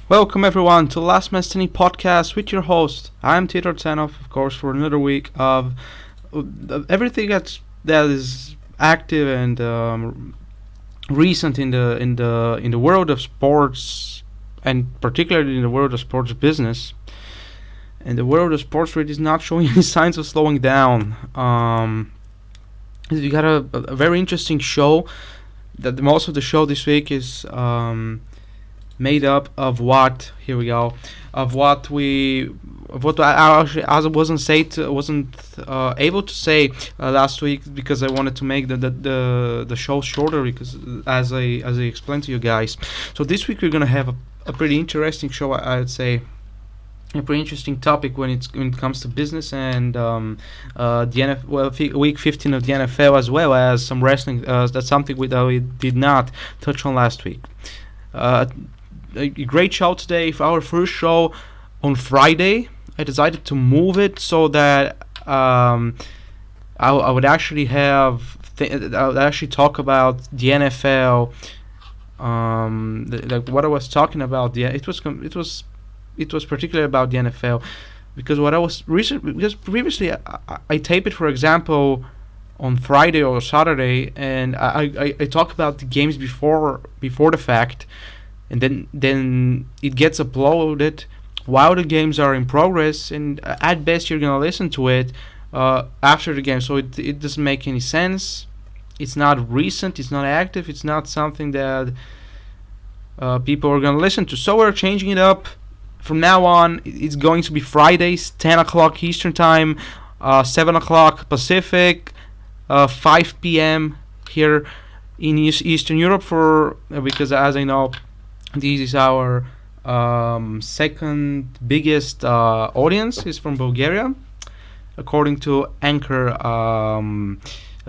Welcome everyone to Last Man Standing podcast with your host. I'm Teodor Tsenov, of course, for another week of everything that is active and recent in the world of sports, and particularly in the world of sports business. And the world of sports really is not showing any signs of slowing down. We got a very interesting show. That most of the show this week is made up of what I wasn't able to say last week because I wanted to make the show shorter, because as I explained to you guys. So this week we're gonna have a pretty interesting show. I would say a pretty interesting topic when it comes to business and week 15 of the NFL, as well as some wrestling. That's something that we did not touch on last week. A great show today. For our first show on Friday, I decided to move it so that I would actually have I would actually talk about the NFL, like what I was talking about. It was particularly about the NFL, because because previously I tape it, for example, on Friday or Saturday, and I talk about the games before the fact. And then it gets uploaded while the games are in progress, and at best you're gonna listen to it after the game. So it doesn't make any sense. It's not recent. It's not active. It's not something that people are gonna listen to. So we're changing it up. From now on, it's going to be Fridays, 10 o'clock Eastern Time, 7 o'clock Pacific, 5 p.m. here in Eastern Europe. Because as I know, this is our second biggest audience is from Bulgaria, according to Anchor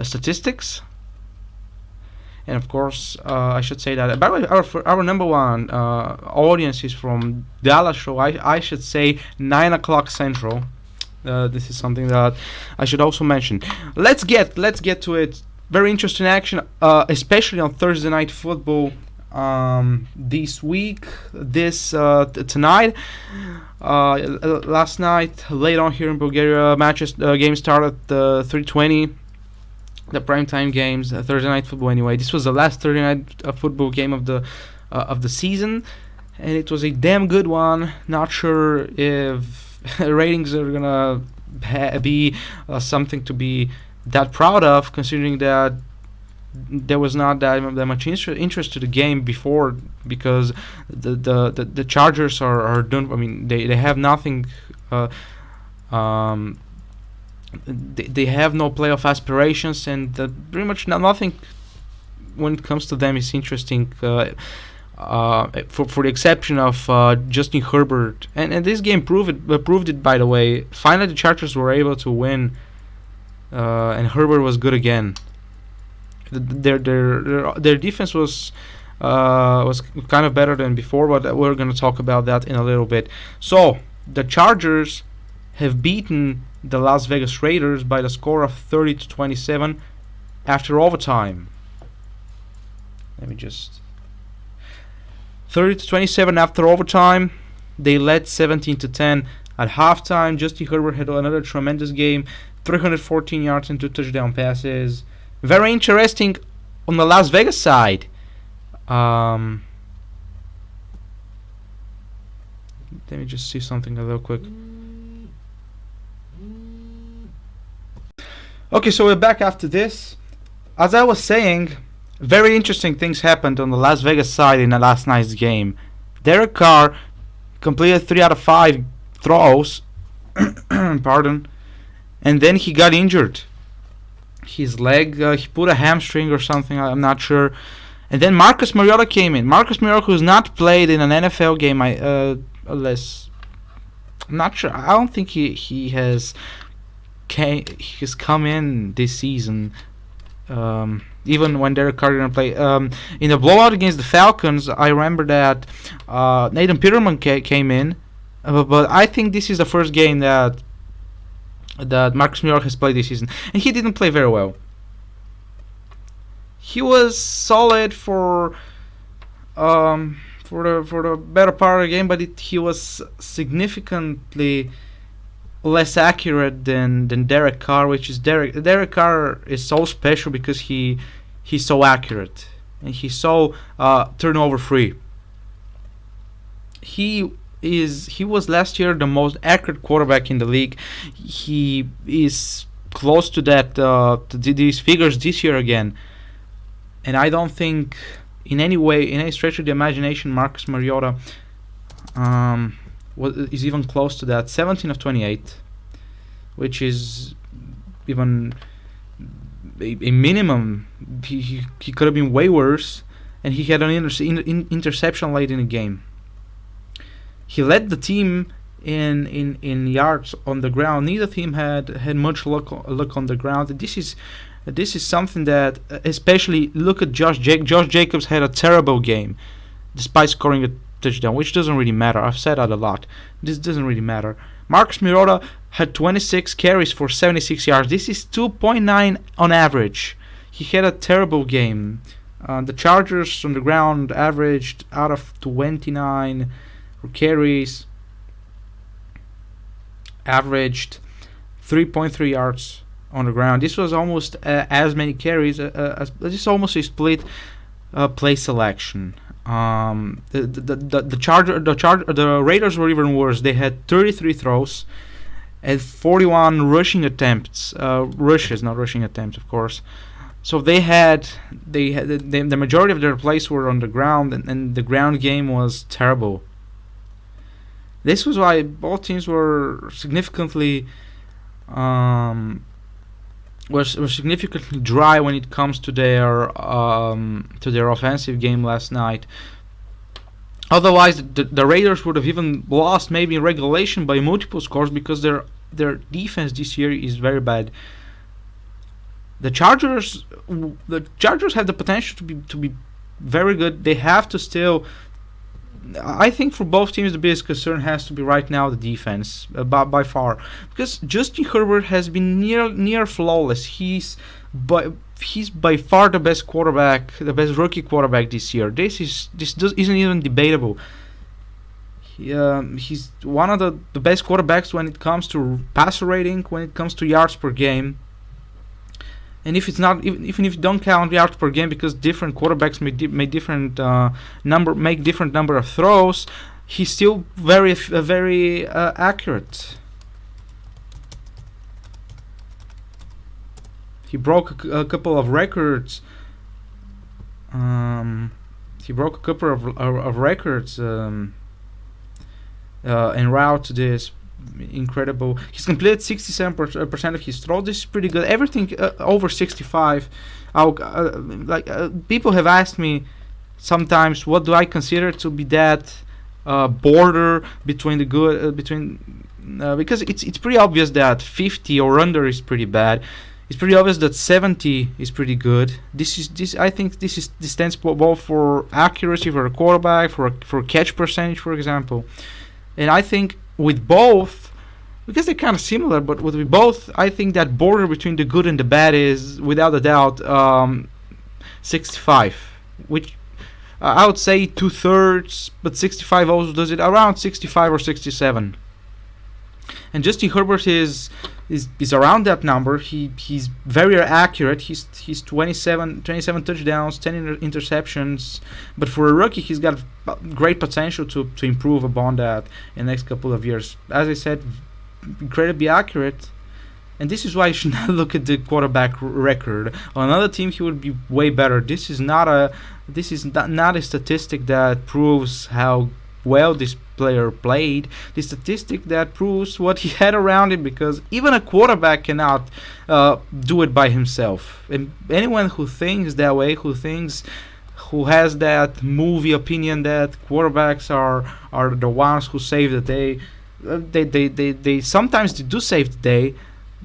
statistics. And of course, I should say that. By the way, our number one audience is from Dallas. So I should say 9 o'clock Central. This is something that I should also mention. Let's get to it. Very interesting action, especially on Thursday Night Football. This week, tonight, last night, late on here in Bulgaria, game started at 3:20. The primetime games, Thursday Night Football. Anyway, this was the last Thursday Night Football game of the season, and it was a damn good one. Not sure if ratings are gonna be something to be that proud of, considering that there was not that much interest to the game before, because the Chargers are done. I mean, they have nothing. They have no playoff aspirations, and pretty much nothing when it comes to them is interesting. For the exception of Justin Herbert, and this game proved it. By the way, finally the Chargers were able to win, and Herbert was good again. Their defense was kind of better than before, but we're going to talk about that in a little bit. So the Chargers have beaten the Las Vegas Raiders by the score of 30-27 after overtime. 30-27 after overtime. They led 17-10 at halftime. Justin Herbert had another tremendous game, 314 yards and 2 touchdown passes. Very interesting on the Las Vegas side. Let me just see something a little quick. Okay, so we're back after this. As I was saying, very interesting things happened on the Las Vegas side in the last night's game. Derek Carr completed 3 out of 5 throws, pardon, and then he got injured. His leg, he put a hamstring or something, I'm not sure. And then Marcus Mariota came in. Marcus Mariota, who's not played in an NFL game, unless, I'm not sure. I don't think he has come in this season. Even when Derek Carr didn't play. In the blowout against the Falcons, I remember that Nathan Peterman came in, but I think this is the first game that Marcus Mariota has played this season, and he didn't play very well. He was solid for for the better part of the game, but he was significantly less accurate than Derek Carr, which is Derek Carr is so special because he's so accurate and he's so turnover free. He was last year the most accurate quarterback in the league. He is close to that to these figures this year again, and I don't think in any way, in any stretch of the imagination, Marcus Mariota is even close to that. 17 of 28, which is even a minimum. He could have been way worse, and he had an interception late in the game. He led the team in yards on the ground. Neither team had much luck on the ground. This is something that, especially look at Josh Jacobs. Josh Jacobs had a terrible game, despite scoring a touchdown, which doesn't really matter. I've said that a lot. This doesn't really matter. Marcus Mariota had 26 carries for 76 yards. This is 2.9 on average. He had a terrible game. The Chargers on the ground averaged out of 29 carries, averaged 3.3 yards on the ground. This was almost as many carries. This is almost a split play selection. The Raiders were even worse. They had 33 throws and 41 rushing attempts. Rushes, not rushing attempts, of course. So the majority of their plays were on the ground, and the ground game was terrible. This was why both teams were significantly significantly dry when it comes to their offensive game last night. Otherwise, the Raiders would have even lost maybe in regulation by multiple scores because their defense this year is very bad. The Chargers have the potential to be very good. They have to still. I think for both teams the biggest concern has to be right now the defense by far, because Justin Herbert has been near flawless. He's by far the best quarterback, the best rookie quarterback this year. This isn't even debatable. He's one of the best quarterbacks when it comes to passer rating, when it comes to yards per game. And if it's not, even if you don't count yards per game, because different quarterbacks make different number of throws, he's still very accurate. He broke a couple of records. En route to this incredible. He's completed 67% of his throws. This is pretty good. Everything over 65. People have asked me sometimes, what do I consider to be that border between the good because it's pretty obvious that 50 or under is pretty bad. It's pretty obvious that 70 is pretty good. I think this stands both for accuracy for a quarterback, for catch percentage, for example. And I think with both, because they're kind of similar, but with both, I think that border between the good and the bad is, without a doubt, 65, which I would say 2/3, but 65 also does it around 65 or 67. And Justin Herbert is around that number. He's very accurate. He's 27 touchdowns, 10 interceptions. But for a rookie, he's got great potential to improve upon that in the next couple of years. As I said, incredibly accurate. And this is why you should not look at the quarterback record. On another team, he would be way better. This is not a statistic that proves how well this player played. The statistic that proves what he had around him, because even a quarterback cannot do it by himself. And anyone who thinks that way, who has that movie opinion that quarterbacks are the ones who save the day, they sometimes do save the day,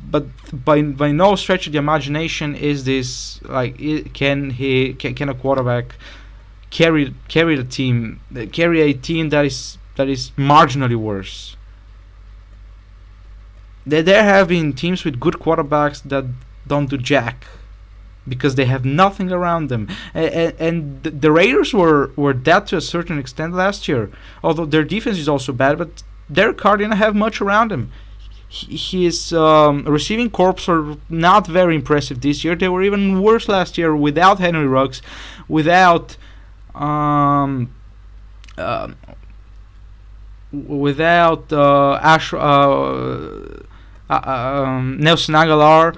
but by no stretch of the imagination is this can a quarterback carry the team, carry a team that is marginally worse. There have been teams with good quarterbacks that don't do jack. because they have nothing around them. And the Raiders were that to a certain extent last year, although their defense is also bad, but Derek Carr didn't have much around him. His receiving corps are not very impressive this year. They were even worse last year without Henry Ruggs, without Nelson Aguilar,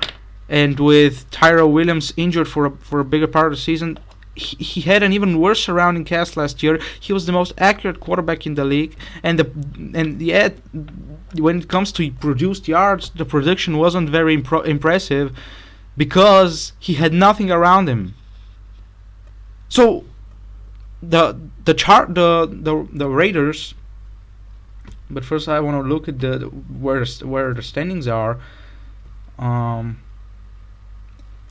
and with Tyrell Williams injured for a bigger part of the season. He had an even worse surrounding cast last year. He was the most accurate quarterback in the league, and yet when it comes to produced yards, the production wasn't very impressive because he had nothing around him. So the Raiders. But first, I want to look at where the standings are.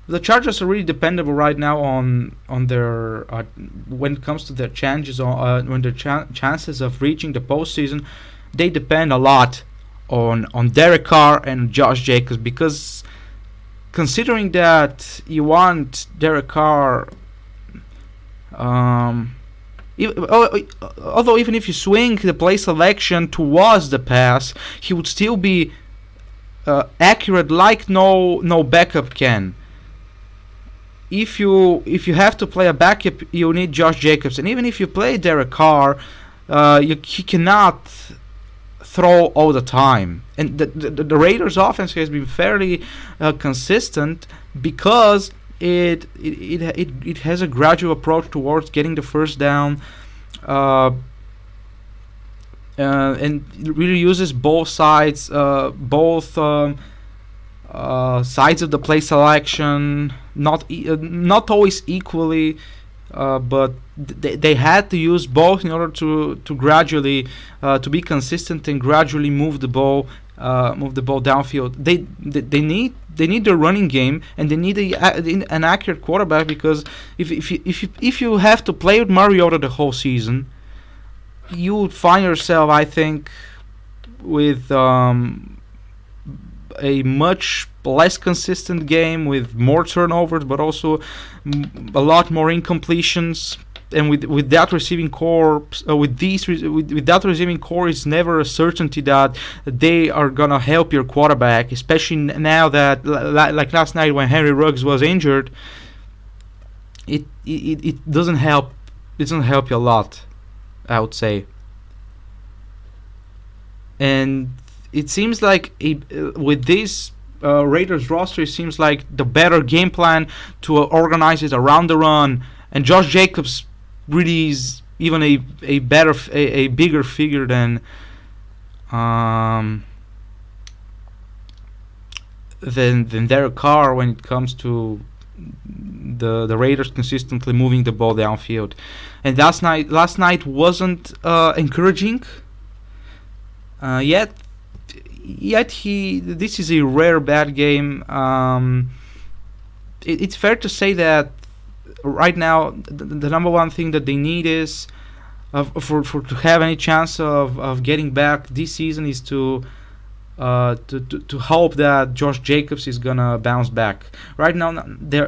The Chargers are really dependable right now on their when it comes to their chances chances of reaching the postseason. They depend a lot on Derek Carr and Josh Jacobs, because considering that you want Derek Carr, although even if you swing the play selection towards the pass, he would still be accurate like no backup can. If you have to play a backup, you need Josh Jacobs, and even if you play Derek Carr, he cannot throw all the time. And the Raiders' offense has been fairly consistent because it has a gradual approach towards getting the first down, and really uses both sides, sides of the play selection, not always equally, but they had to use both in order to gradually to be consistent and gradually move the ball downfield. They need the running game, and they need an accurate quarterback, because if you have to play with Mariota the whole season, you would find yourself, I think, with a much less consistent game, with more turnovers, but also a lot more incompletions. And with that receiving core, with that receiving core, it's never a certainty that they are gonna help your quarterback. Especially now that, like last night when Henry Ruggs was injured, it doesn't help. It doesn't help you a lot, I would say. And it seems like with this Raiders roster, it seems like the better game plan to organize it around the run, and Josh Jacobs really is even a bigger figure than Derek Carr when it comes to the Raiders consistently moving the ball downfield. And last night wasn't encouraging. Yet this is a rare bad game. It's fair to say that right now the number one thing that they need is for to have any chance of getting back this season is to hope that Josh Jacobs is gonna bounce back. Right now,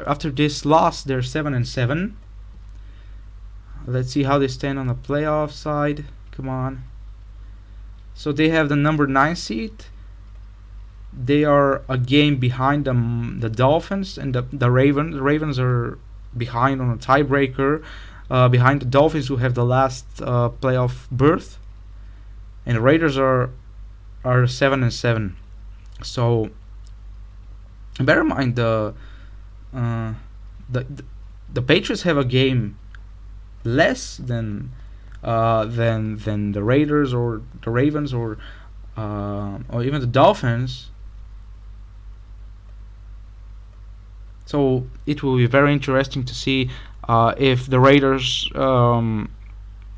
after this loss, they're 7-7. Let's see how they stand on the playoff side. Come on. So they have the number 9 seed. They are a game behind the Dolphins and the Ravens. The Ravens are behind on a tiebreaker, behind the Dolphins, who have the last playoff berth, and the Raiders are 7-7. So bear in mind the Patriots have a game less than the Raiders or the Ravens or even the Dolphins. So it will be very interesting to see if the Raiders are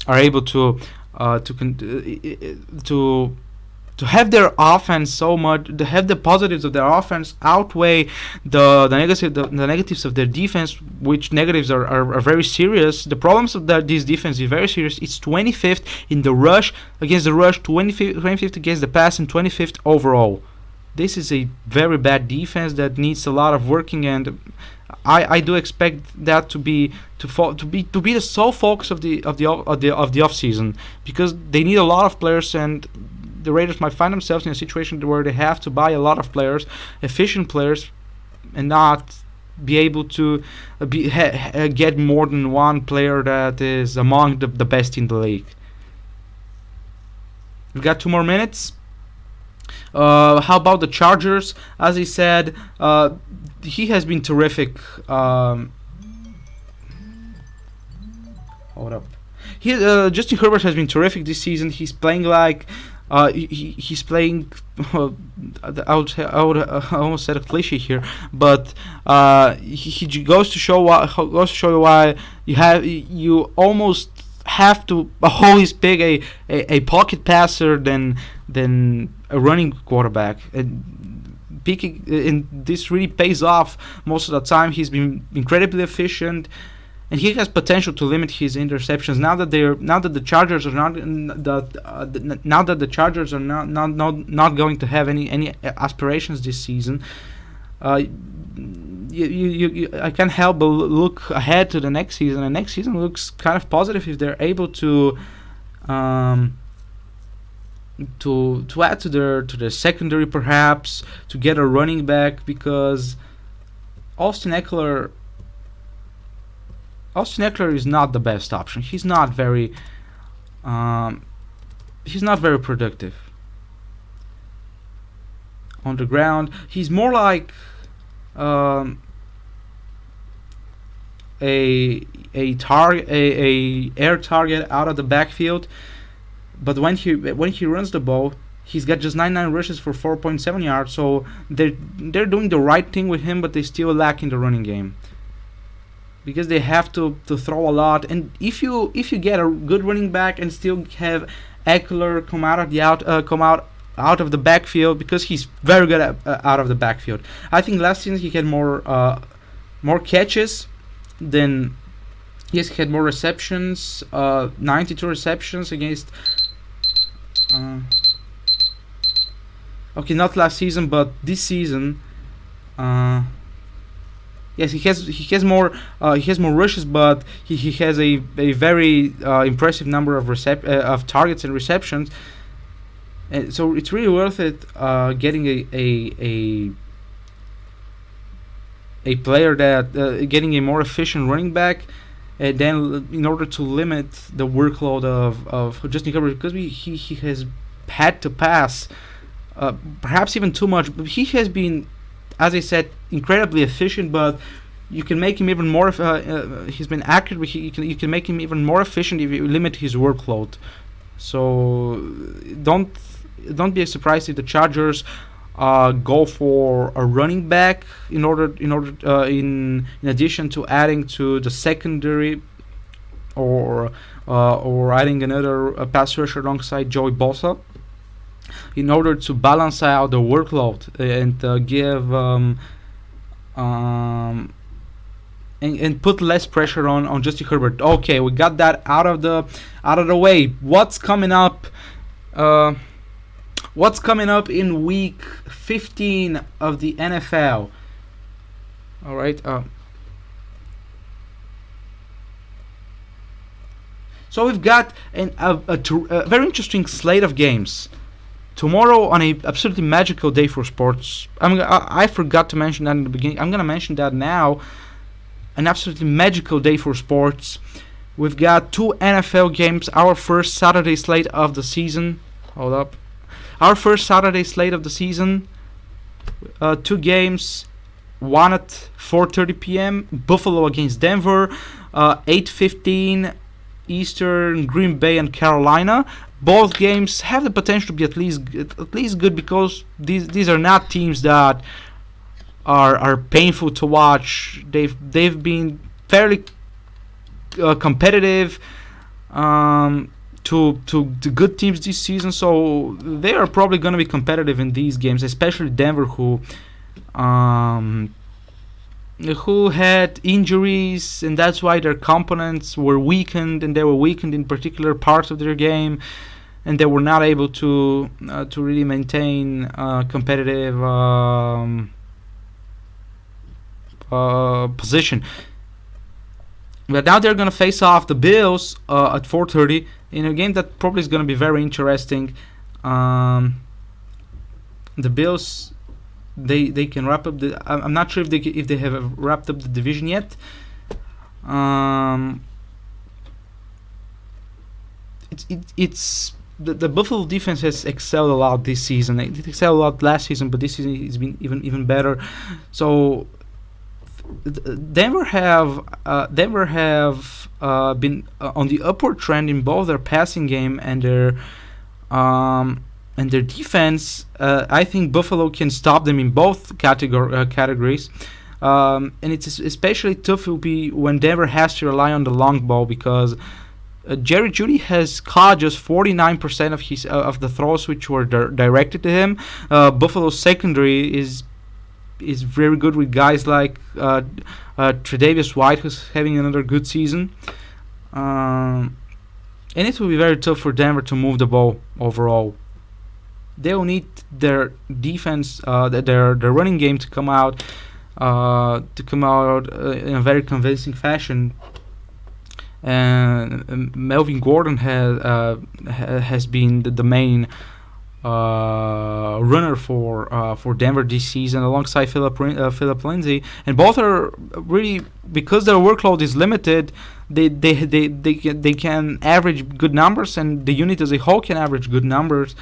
able to have their offense so much, to have the positives of their offense outweigh the negatives of their defense, which negatives are very serious. The problems of this defense is very serious. It's 25th in the rush against the rush, 25th against the pass, and 25th overall. this is a very bad defense that needs a lot of working, and I do expect that to be the sole focus of the off season, because they need a lot of players, and the Raiders might find themselves in a situation where they have to buy a lot of players, efficient players, and not be able to get more than one player that is among the best in the league. We've got 2 more minutes. How about the Chargers? As I said, he has been terrific. Hold up. Justin Herbert has been terrific this season. He's playing like he's playing. I almost said a cliche here, but he goes to show why you almost have to always pick a pocket passer than a running quarterback. And this really pays off most of the time. He's been incredibly efficient, and he has potential to limit his interceptions. Now that the Chargers are not going to have any aspirations this season, I can't help but look ahead to the next season. And next season looks kind of positive if they're able to add to their secondary, perhaps to get a running back, because Austin Eckler is not the best option. He's not very productive on the ground. He's more like a air target out of the backfield. But when he runs the ball, he's got just 99 rushes for 4.7 yards. So they're doing the right thing with him, but they still lack in the running game, because they have to throw a lot. And if you get a good running back and still have Eckler come out of the backfield, because he's very good at, out of the backfield. I think last season he had more catches than. Yes, he had more receptions. 92 receptions against. Okay, not last season, but this season. Yes, he has more rushes, but he has a very impressive number of targets and receptions. And so it's really worth it getting a player that getting a more efficient running back, and then in order to limit the workload of Justin Herbert, because he has had to pass perhaps even too much. But he has been, as I said, incredibly efficient, but you can make him even more. He's been accurate, but you can make him even more efficient if you limit his workload. So don't be surprised if the Chargers go for a running back in addition to adding to the secondary, or adding another pass rusher alongside Joey Bosa, in order to balance out the workload and give and put less pressure on Justin Herbert. Okay, we got that out of the way. What's coming up? What's coming up in week 15 of the NFL? All right. So we've got a very interesting slate of games tomorrow on a absolutely magical day for sports. I forgot to mention that in the beginning. I'm gonna mention that now. An absolutely magical day for sports. We've got 2 NFL games. Our first Saturday slate of the season. Hold up. Our first Saturday slate of the season. 2 games. One at 4:30 p.m. Buffalo against Denver. 8:15 Eastern, Green Bay and Carolina. Both games have the potential to be at least good, because these are not teams that are painful to watch. They've been fairly competitive to good teams this season, so they are probably going to be competitive in these games, especially Denver, who had injuries, and that's why their components were weakened, and they were weakened in particular parts of their game. and they were not able to really maintain competitive position. But now they're going to face off the Bills at 4:30 in a game that probably is going to be very interesting. The Bills, they can wrap up the. I'm not sure if they have wrapped up the division yet. It's the Buffalo defense has excelled a lot this season. It excelled a lot last season, but this season it's been even better. So Denver have been on the upward trend in both their passing game and their defense. I think Buffalo can stop them in both categories. And it's especially tough will be when Denver has to rely on the long ball, because Jerry Jeudy has caught just 49% of his of the throws which were directed to him. Buffalo's secondary is very good with guys like Tre'Davious White, who's having another good season. And it will be very tough for Denver to move the ball overall. They will need their defense, their running game to come out in a very convincing fashion. And Melvin Gordon has been the main runner for Denver this season, alongside Philip Lindsay, and both are really, because their workload is limited. They can average good numbers, and the unit as a whole can average good numbers.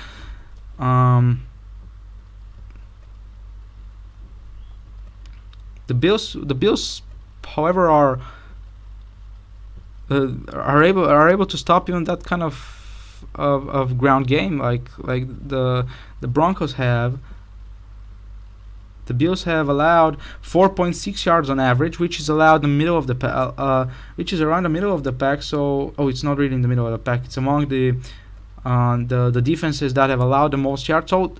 The Bills, however, are able to stop even that kind of ground game like the Broncos have. The Bills have allowed 4.6 yards on average, which is allowed in the middle of the which is around the middle of the pack. So it's not really in the middle of the pack. It's among the defenses that have allowed the most yards. So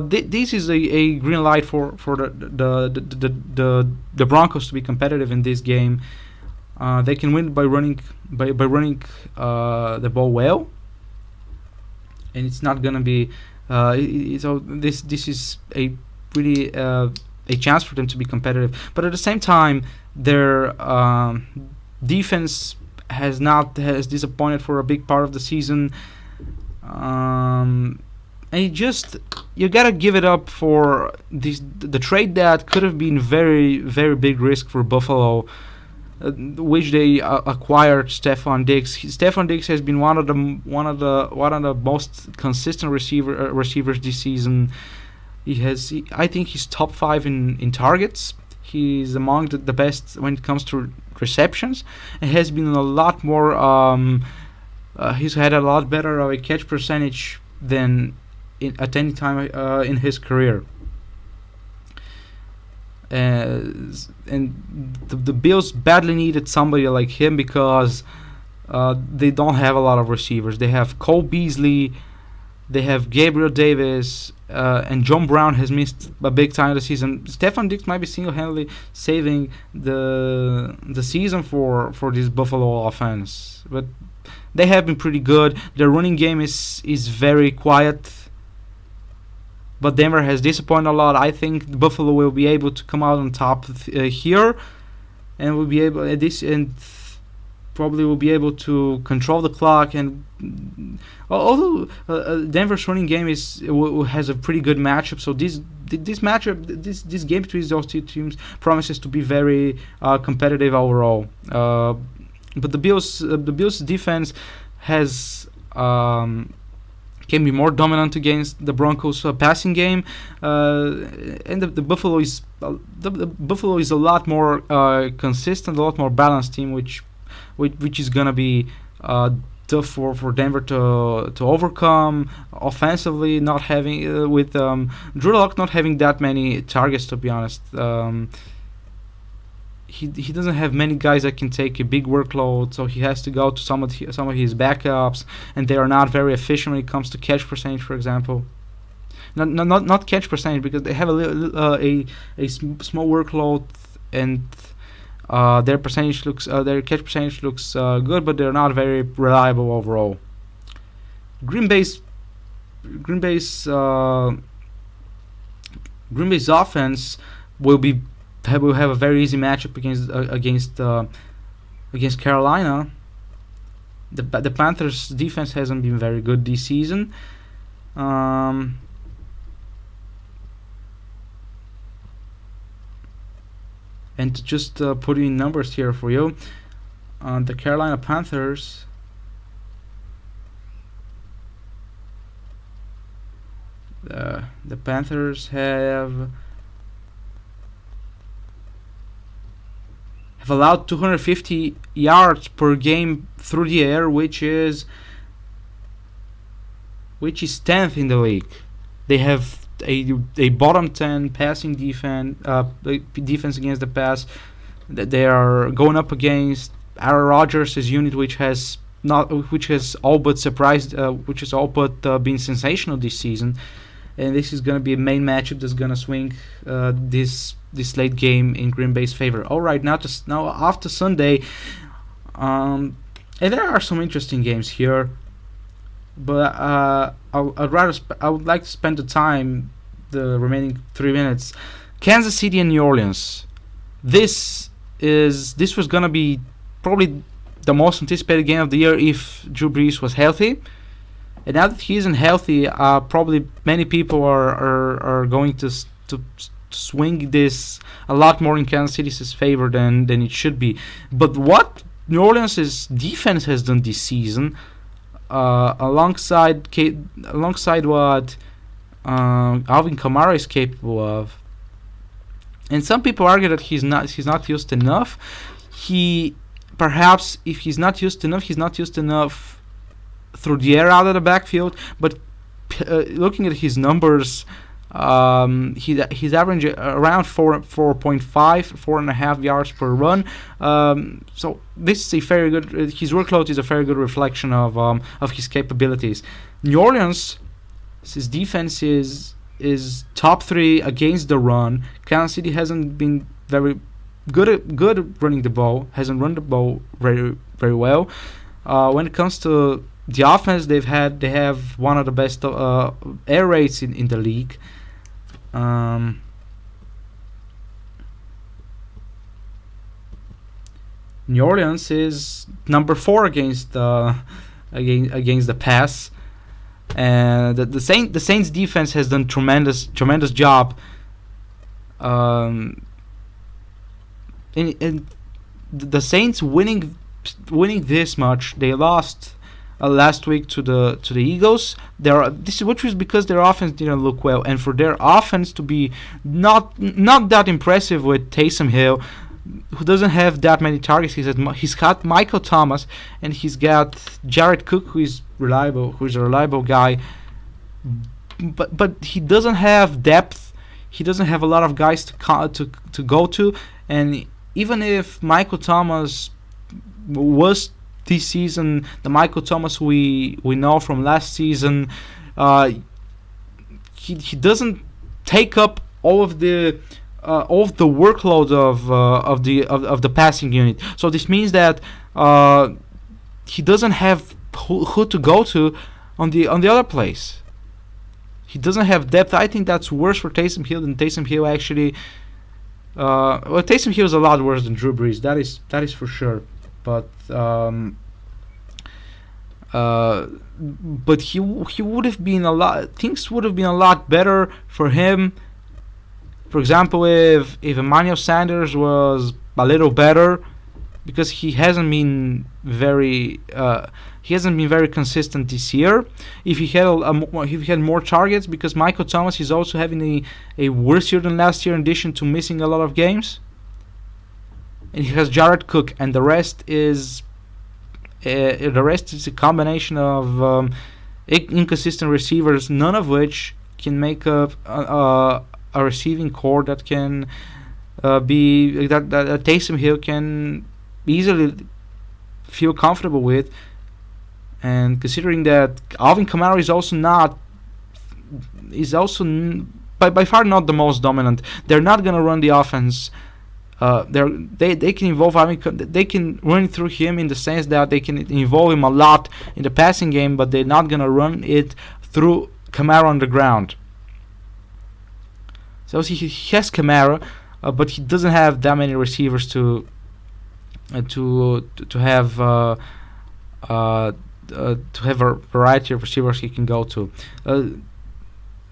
this is a green light for the Broncos to be competitive in this game. They can win by running the ball well, and it's not gonna be. So this is a really a chance for them to be competitive. But at the same time, their defense has disappointed for a big part of the season. And you gotta give it up for the trade that could have been very, very big risk for Buffalo, which they acquired Stephon Diggs. Stephon Diggs has been one of the most consistent receivers this season. I think he's top 5 in targets. He's among the best when it comes to receptions, and has been a lot more. He's had a lot better of a catch percentage than at any time in his career. And the Bills badly needed somebody like him, because they don't have a lot of receivers. They have Cole Beasley, they have Gabriel Davis, and John Brown has missed a big time this season. Stephon Diggs might be single-handedly saving the season for this Buffalo offense. But they have been pretty good. Their running game is very quiet. But Denver has disappointed a lot. I think Buffalo will be able to come out on top here, and will be able probably will be able to control the clock. And although Denver's running game has a pretty good matchup, so this game between those two teams promises to be very competitive overall. But the Bills defense can be more dominant against the Broncos' passing game, and the Buffalo is a lot more consistent, a lot more balanced team, which is gonna be tough for Denver to overcome offensively. Not having with Drew Lock not having that many targets, to be honest. He doesn't have many guys that can take a big workload, so he has to go to some of his backups, and they are not very efficient when it comes to catch percentage, for example. Not catch percentage, because they have a small workload, and their catch percentage looks good, but they're not very reliable overall. Green Bay's Green Bay's Green Bay's offense will have a very easy matchup against Carolina. The Panthers defense hasn't been very good this season. And to just put in numbers here for you, the Carolina Panthers the Panthers have allowed 250 yards per game through the air, which is 10th in the league. They have a bottom 10 passing defense against the pass. They are going up against Aaron Rodgers' unit, which has all but been sensational this season. And this is going to be a main matchup that's going to swing this late game in Green Bay's favor. All right, now after Sunday, and there are some interesting games here, but I would like to spend the remaining 3 minutes. Kansas City and New Orleans. This was going to be probably the most anticipated game of the year if Drew Brees was healthy. And now that he isn't healthy, probably many people are going to swing this a lot more in Kansas City's favor than it should be. But what New Orleans' defense has done this season, alongside what Alvin Kamara is capable of, and some people argue that he's not used enough. Perhaps if he's not used enough through the air out of the backfield, but looking at his numbers, he's averaging around 4.5 yards per run. So this is a very good. His workload is a very good reflection of his capabilities. New Orleans, his defense is top 3 against the run. Kansas City hasn't been very good at running the ball. Hasn't run the ball very very well. When it comes to the offense, they have one of the best air rates in the league. New Orleans is number 4 against the pass, and the Saints defense has done tremendous job. In the Saints winning this much, they lost last week to the Eagles. Which was because their offense didn't look well, and for their offense to be not that impressive with Taysom Hill, who doesn't have that many targets. He's got Michael Thomas, and he's got Jared Cook, who's a reliable guy, but he doesn't have depth. He doesn't have a lot of guys to go to, and even if Michael Thomas was this season the Michael Thomas we know from last season, he doesn't take up all of the workload of the passing unit. So this means that he doesn't have who to go to on the other place. He doesn't have depth. I think that's worse for Taysom Hill than Taysom Hill actually. Taysom Hill is a lot worse than Drew Brees. That is for sure. But he would have been things would have been a lot better for him. For example, if Emmanuel Sanders was a little better, because he hasn't been very consistent this year. If he had more targets, because Michael Thomas is also having a worse year than last year in addition to missing a lot of games. And he has Jared Cook, and the rest is a combination of inconsistent receivers, none of which can make up a receiving core that can be that Taysom Hill can easily feel comfortable with. And considering that Alvin Kamara is also by far not the most dominant, they're not gonna run the offense They can involve they can run through him in the sense that they can involve him a lot in the passing game, but they're not gonna run it through Kamara on the ground. So he has Kamara, but he doesn't have that many receivers to have a variety of receivers he can go to.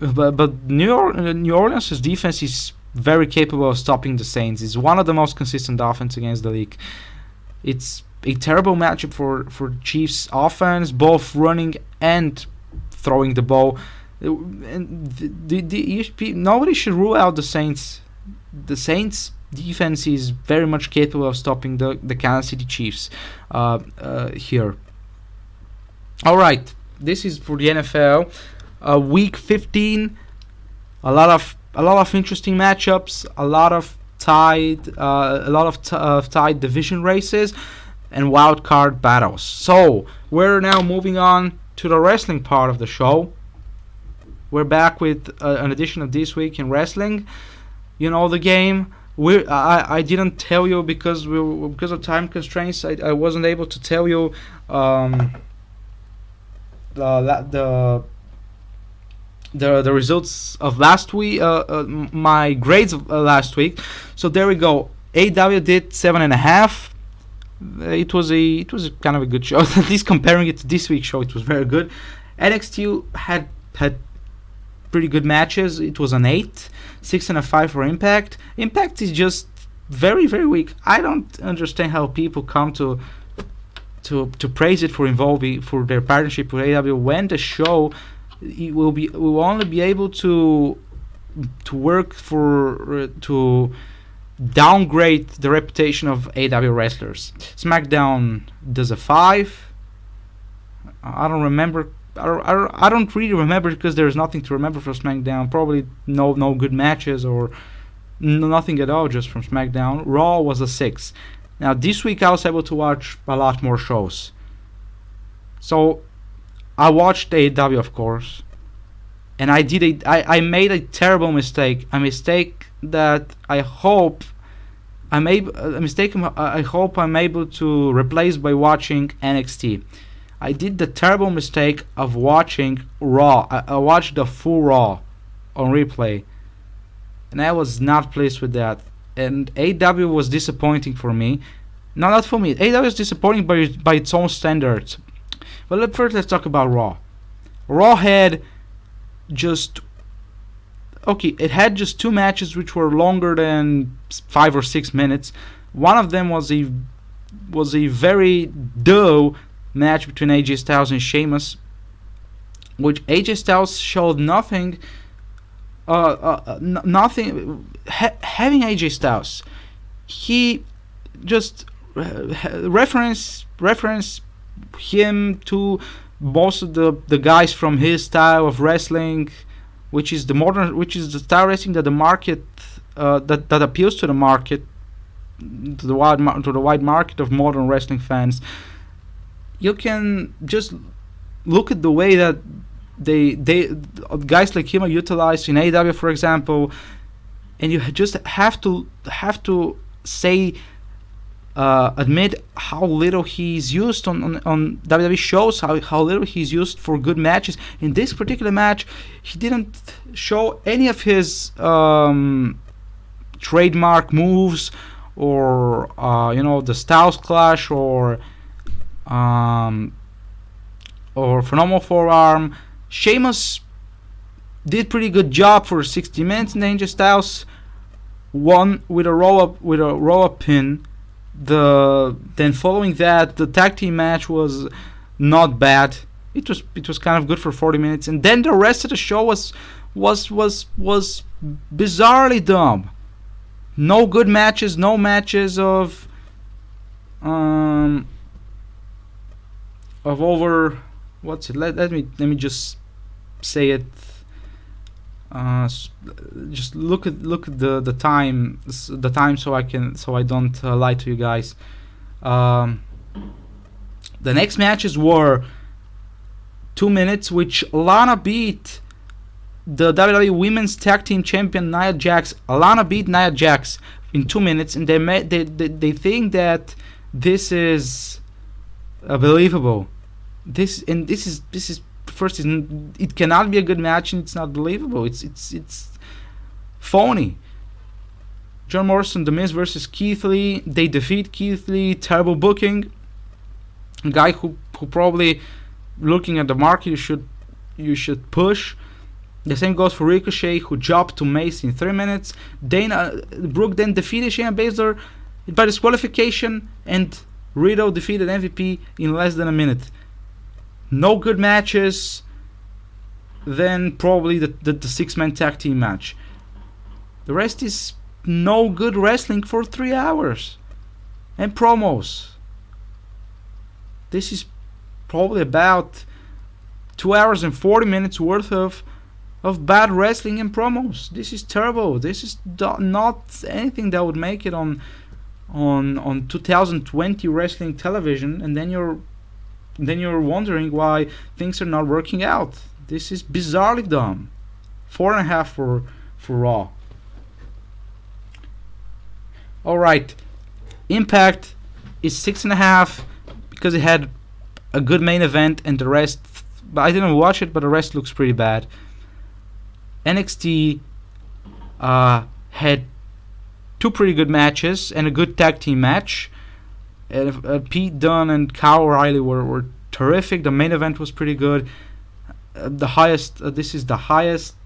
But New Orleans' defense is very capable of stopping the Saints. It's one of the most consistent offense against the league. It's a terrible matchup for Chiefs offense, both running and throwing the ball. Nobody should rule out the Saints. The Saints defense is very much capable of stopping the Kansas City Chiefs here. All right, this is for the NFL. Week 15, a lot of interesting matchups, a lot of tied division races, and wild card battles. So we're now moving on to the wrestling part of the show. We're back with an edition of This Week in Wrestling. You know the game. I didn't tell you because of time constraints. I wasn't able to tell you the results of last week, my grades of last week. So there we go. AEW did 7.5. It was kind of a good show. At least comparing it to this week's show, it was very good. NXT had pretty good matches. It was an 8, 6.5 for Impact. Impact is just very, very weak. I don't understand how people come to praise it for their partnership with AEW when the show will only be able to work to downgrade the reputation of AEW wrestlers. SmackDown does a 5. I don't remember. I don't really remember because there's nothing to remember from SmackDown. Probably no good matches or nothing at all just from SmackDown. Raw was a 6. Now this week I was able to watch a lot more shows. So I watched AEW, of course, and I made a terrible mistake. A mistake that I hope I'm able to replace by watching NXT. I did the terrible mistake of watching Raw. I watched the full Raw on replay, and I was not pleased with that. And AEW was disappointing for me. No, not for me. AEW is disappointing by its own standards. But first, let's talk about Raw. Raw had just it had just 2 matches which were longer than 5 or 6 minutes. One of them was a very dull match between AJ Styles and Sheamus, which AJ Styles showed nothing. Having AJ Styles, he just reference him to most of the guys from his style of wrestling, which is the style wrestling that the market that appeals to the market, to the wide market of modern wrestling fans. You can just look at the way that they guys like him are utilized in AEW, for example, and you just have to say admit how little he's used on WWE shows, how little he's used for good matches. In this particular match, he didn't show any of his trademark moves or the Styles Clash or Phenomenal Forearm. Sheamus did pretty good job for 60 minutes, and AJ Styles won with a roll up pin. Then following that, the tag team match was not bad. It was kind of good for 40 minutes, and then the rest of the show was bizarrely dumb. No good matches, no matches of over what's it? Let me just say it. Just look at the time so I don't lie to you guys. The next matches were 2 minutes, which Lana beat the WWE Women's Tag Team Champion Nia Jax. Alana beat Nia Jax in 2 minutes, and they think that this is believable. This is first. It cannot be a good match, and it's not believable. It's phony. John Morrison, The Miz versus Keith Lee. They defeat Keith Lee. Terrible booking. A guy who probably, looking at the market, you should push. The same goes for Ricochet, who dropped to Mace in 3 minutes. Brooke then defeated Shayna Baszler by disqualification, and Riddle defeated MVP in less than a minute. No good matches. Then probably the 6-man tag team match. The rest is no good wrestling for 3 hours. And promos. This is probably about 2 hours and 40 minutes worth of bad wrestling and promos. This is terrible. This is not anything that would make it on 2020 wrestling television, and then you're wondering why things are not working out. This is bizarrely dumb. 4.5 for Raw. Alright, Impact is 6.5 because it had a good main event, and the rest, I didn't watch it, but the rest looks pretty bad. NXT had 2 pretty good matches and a good tag team match. Pete Dunne and Kyle O'Reilly were terrific. The main event was pretty good. This is the highest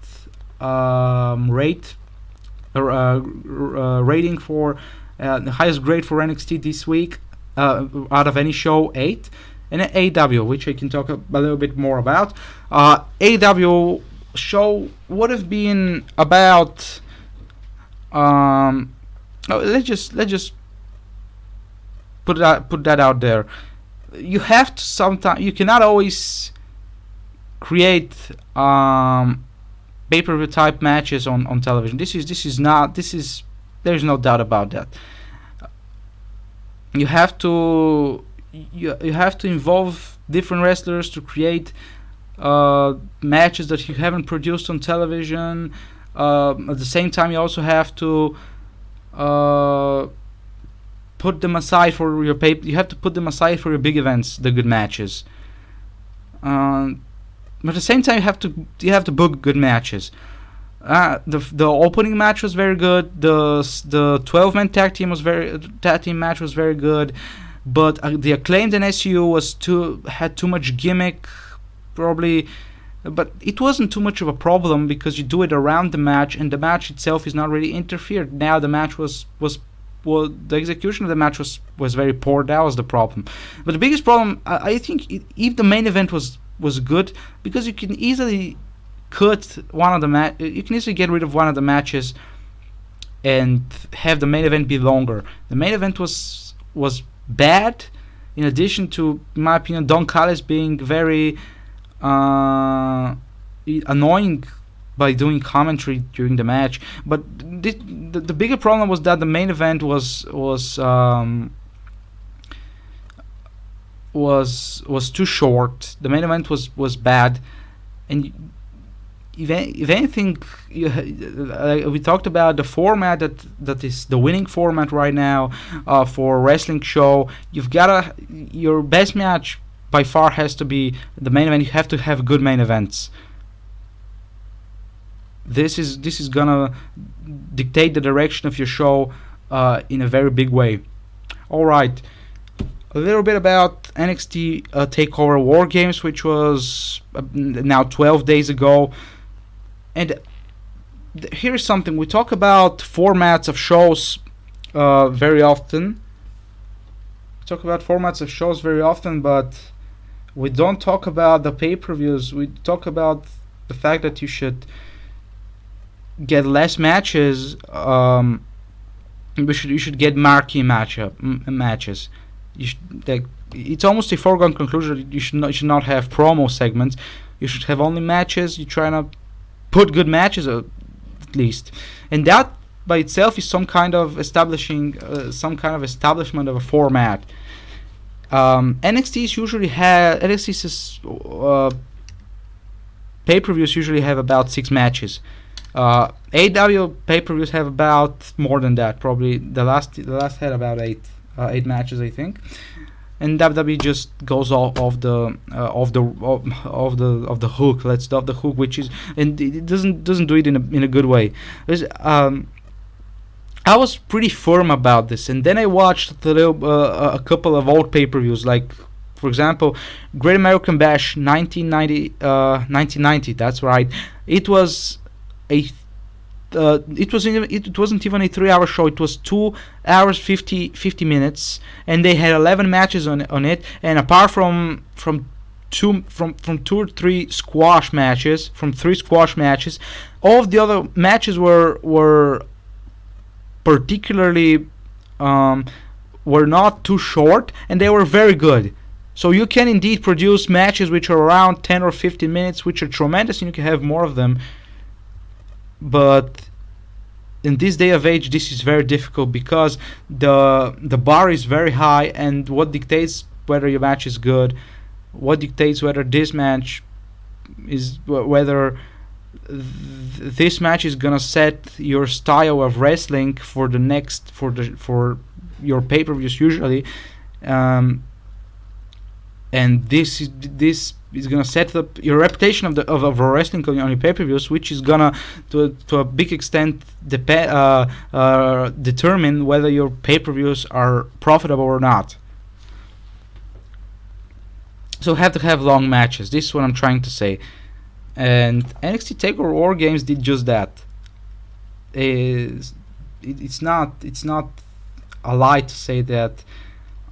rating for the highest grade for NXT this week out of any show, 8. And AEW, which I can talk a little bit more about. AEW show would have been about let's just put that out there. You have to sometimes, you cannot always create pay-per-view type matches on television. This is there's no doubt about that. You have to involve different wrestlers to create matches that you haven't produced on television. At the same time, you also have to put them aside for your You have to put them aside for your big events, the good matches. But at the same time, you have to book good matches. The opening match was very good. The 12-man tag team match was very good. But the Acclaimed and SU had too much gimmick, probably. But it wasn't too much of a problem because you do it around the match, and the match itself is not really interfered. Now the match was the execution of the match was very poor. That was the problem. But the biggest problem, I think, if the main event was good, because you can easily cut one of the you can easily get rid of one of the matches and have the main event be longer. The main event was bad, in addition to, in my opinion, Don Callis being very annoying by doing commentary during the match. But the bigger problem was that the main event was too short. The main event was bad, and if anything, we talked about the format that is the winning format right now for a wrestling show. Your best match by far has to be the main event. You have to have good main events. This is gonna dictate the direction of your show in a very big way. All right, a little bit about NXT Takeover WarGames, which was now 12 days ago. And here's something. We talk about formats of shows very often. But we don't talk about the pay-per-views. We talk about the fact that you should get less matches. You should get marquee matches. It's almost a foregone conclusion that you should not have promo segments. You should have only matches. You try to put good matches at least, and that by itself is some kind of establishment of a format. NXT pay-per-views usually have about 6 matches. AEW pay-per-views have about more than that. Probably the last had about 8 matches, I think. And WWE just goes off the hook. Let's stop the hook, which is, and it doesn't do it in a good way. I was pretty firm about this, and then I watched a couple of old pay-per-views, like, for example, Great American Bash 1990. That's right. It was it wasn't even a 3-hour show. It was 2 hours 50 minutes, and they had 11 matches on it. And apart from 2 or 3 squash matches, all of the other matches were particularly were not too short, and they were very good. So you can indeed produce matches which are around 10 or 15 minutes, which are tremendous, and you can have more of them. But in this day of age, this is very difficult because the bar is very high, and what dictates whether your match is good, what dictates whether this match is this match is gonna set your style of wrestling for your pay-per-views usually, and this is gonna set up your reputation of wrestling on your pay-per-views, which is gonna to a big extent determine whether your pay-per-views are profitable or not. So have to have long matches. This is what I'm trying to say. And NXT Takeover WarGames did just that. It's not a lie to say that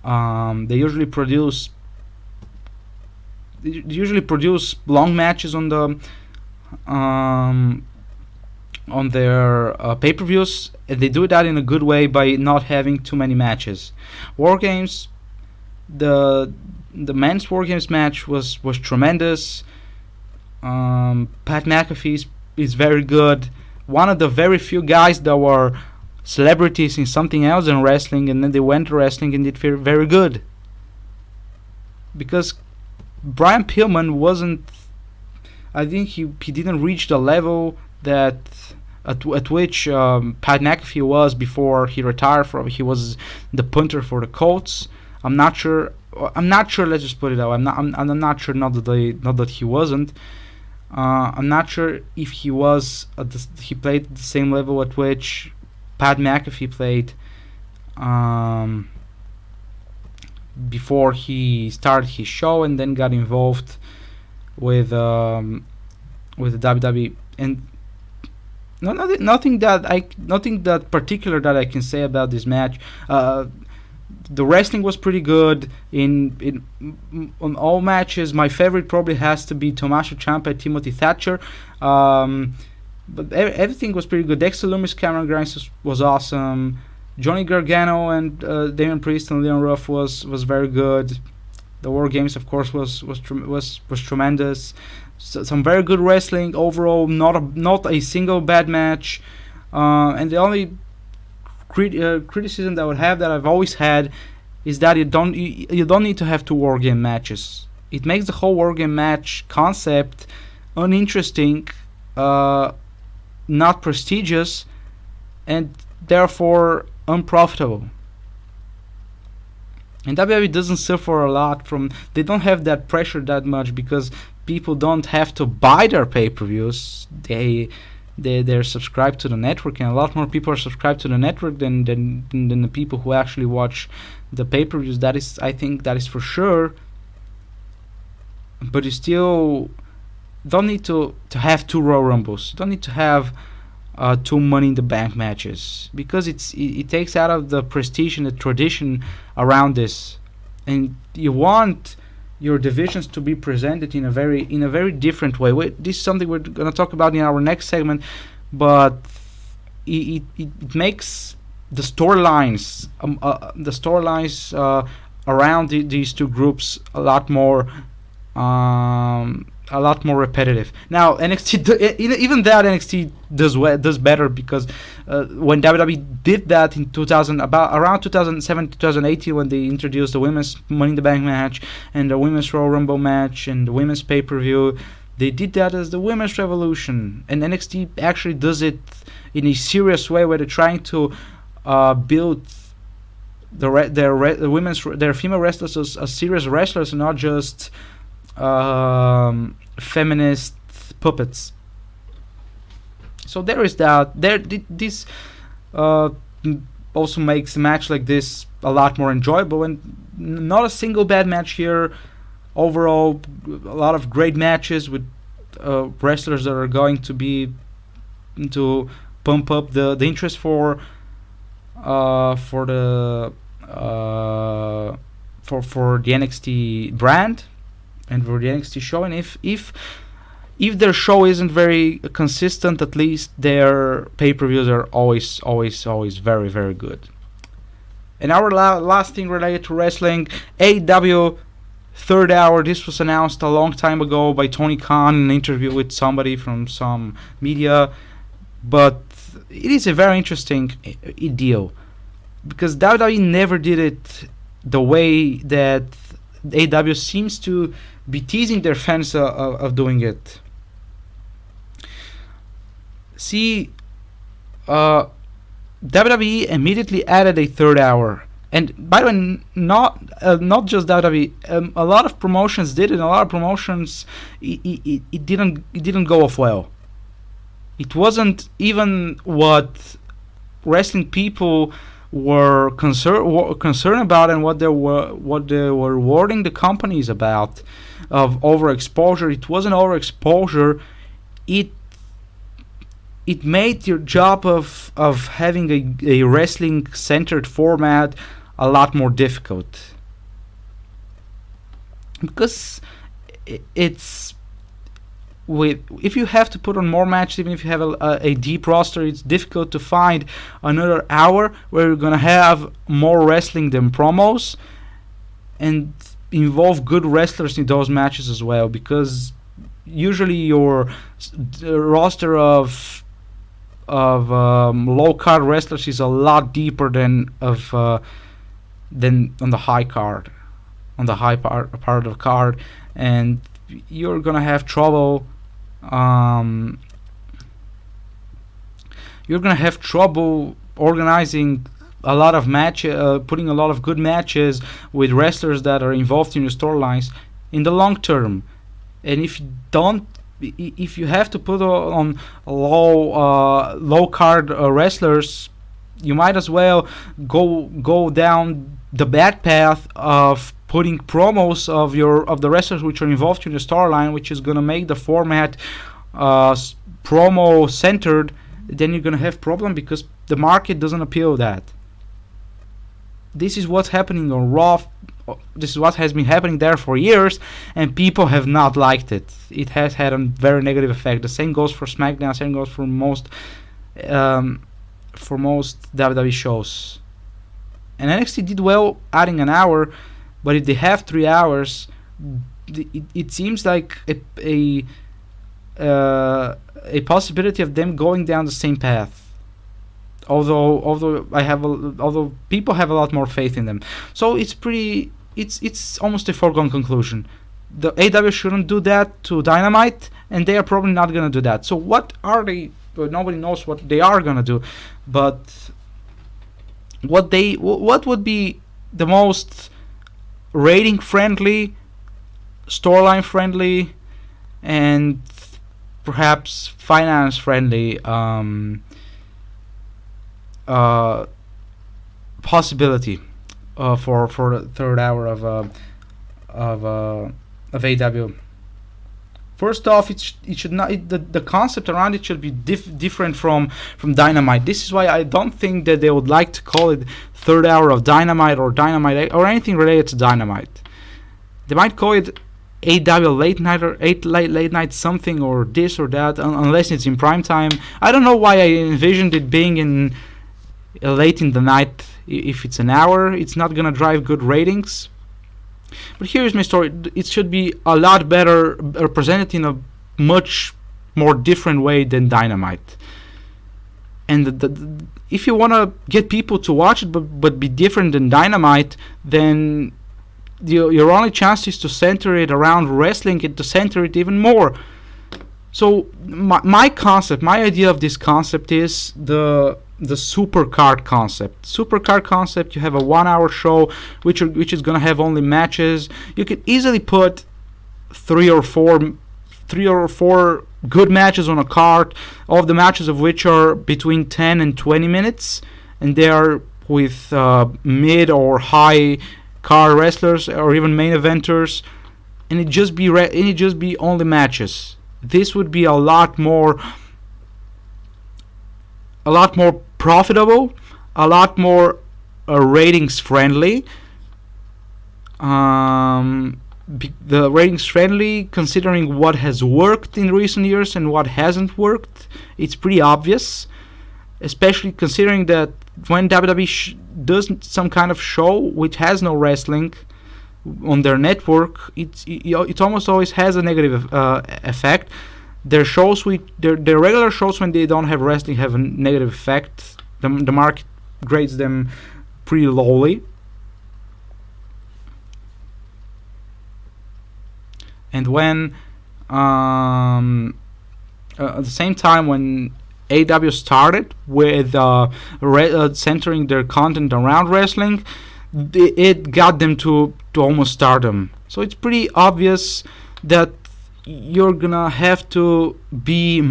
they usually produce long matches on their pay-per-views, and they do that in a good way by not having too many matches. WarGames, the men's WarGames match was tremendous. Pat McAfee is very good. One of the very few guys that were celebrities in something else than wrestling, and then they went to wrestling and did very, very good. Because Brian Pillman wasn't, I think he didn't reach the level that at which Pat McAfee was before he retired he was the punter for the Colts. I'm not sure. Let's just put it out. I'm not sure. Not that he wasn't. I'm not sure if he was. He played at the same level at which Pat McAfee played before he started his show and then got involved with the WWE. And nothing that particular that I can say about this match. The wrestling was pretty good on all matches. My favorite probably has to be Tommaso Ciampa and Timothy Thatcher. But everything was pretty good. Dexter Lumis, Cameron Grimes was awesome. Johnny Gargano and Damian Priest and Leon Ruff was very good. The WarGames, of course, was tremendous. Some very good wrestling overall. Not a single bad match. And the only criticism that I would have, that I've always had, is that you don't need to have 2 WarGame matches. It makes the whole WarGame match concept uninteresting, not prestigious, and therefore unprofitable. And WWE doesn't suffer a lot from. They don't have that pressure that much because people don't have to buy their pay-per-views. They're subscribed to the network, and a lot more people are subscribed to the network than the people who actually watch the pay-per-views. I think that is for sure. But you still don't need to have 2 Royal Rumbles. You don't need to have 2 Money in the Bank matches, because it takes out of the prestige and the tradition around this, and you want your divisions to be presented in a very different way. This is something we're going to talk about in our next segment, but it makes the storylines around these 2 groups a lot more repetitive. Now NXT, even that NXT does better, because when WWE did that in around 2007 2018, when they introduced the women's Money in the Bank match and the women's Royal Rumble match and the women's pay-per-view, They did that as the Women's Revolution, and NXT actually does it in a serious way, where they're trying to build their female wrestlers as serious wrestlers, and not just feminist puppets. So there is that. This also makes a match like this a lot more enjoyable, and not a single bad match here. Overall, a lot of great matches with wrestlers that are going to be to pump up the interest for the NXT brand and for the NXT show. And if their show isn't very consistent, at least their pay-per-views are always very, very good. And our last thing related to wrestling, AEW third hour. This was announced a long time ago by Tony Khan in an interview with somebody from some media, but it is a very interesting deal, because WWE never did it the way that AEW seems to be teasing their fans of doing it. See, WWE immediately added a third hour. And by the way, not just WWE, a lot of promotions did it. And a lot of promotions, it didn't go off well. It wasn't even what wrestling people were concerned about, and what they were warning the companies about of overexposure. It wasn't overexposure. It made your job of having a wrestling centered format a lot more difficult, because if you have to put on more matches, even if you have a deep roster, it's difficult to find another hour where you're gonna have more wrestling than promos, and involve good wrestlers in those matches as well, because usually your roster of low card wrestlers is a lot deeper than on the high card, on the high part of the card, and you're gonna have trouble. You're gonna have trouble organizing a lot of putting a lot of good matches with wrestlers that are involved in your storylines in the long term. And if you have to put on low card wrestlers, you might as well go down the bad path of putting promos of the wrestlers which are involved in the storyline, which is going to make the format promo centered. Then you're going to have problem, because the market doesn't appeal that. This is what's happening on Raw. This is what has been happening there for years, and people have not liked it. It has had a very negative effect. The same goes for SmackDown. Same goes for most WWE shows. And NXT did well adding an hour, but if they have 3 hours, it seems like a possibility of them going down the same path. Although people have a lot more faith in them, so it's almost a foregone conclusion. The AEW shouldn't do that to Dynamite, and they are probably not gonna do that. So what are they? Well, nobody knows what they are gonna do, but what would be the most rating friendly, storyline friendly, and perhaps finance friendly possibility for the third hour of AEW. First off, it should not. The concept around it should be different from Dynamite. This is why I don't think that they would like to call it third hour of Dynamite or Dynamite or anything related to Dynamite. They might call it AEW late night or late night something or this or that, unless it's in prime time. I don't know why I envisioned it being in late in the night. If it's an hour, it's not gonna drive good ratings. But here's my story. It should be a lot better represented in a much more different way than Dynamite. And if you want to get people to watch it but be different than Dynamite, then your only chance is to center it around wrestling and to center it even more. So my idea of this concept is the supercard concept. Supercard concept. You have a 1 hour show, which is gonna have only matches. You could easily put three or four good matches on a card, all of the matches of which are between 10 and 20 minutes, and they are with mid or high card wrestlers or even main eventers, and it just be only matches. This would be a lot more profitable, a lot more ratings friendly. The ratings friendly, considering what has worked in recent years and what hasn't worked. It's pretty obvious, especially considering that when WWE does some kind of show which has no wrestling on their network, it almost always has a negative effect. Their regular shows, when they don't have wrestling, have a negative effect. The market grades them pretty lowly. And when at the same time when AEW started with centering their content around wrestling, it got them to almost stardom. So it's pretty obvious that you're gonna have to be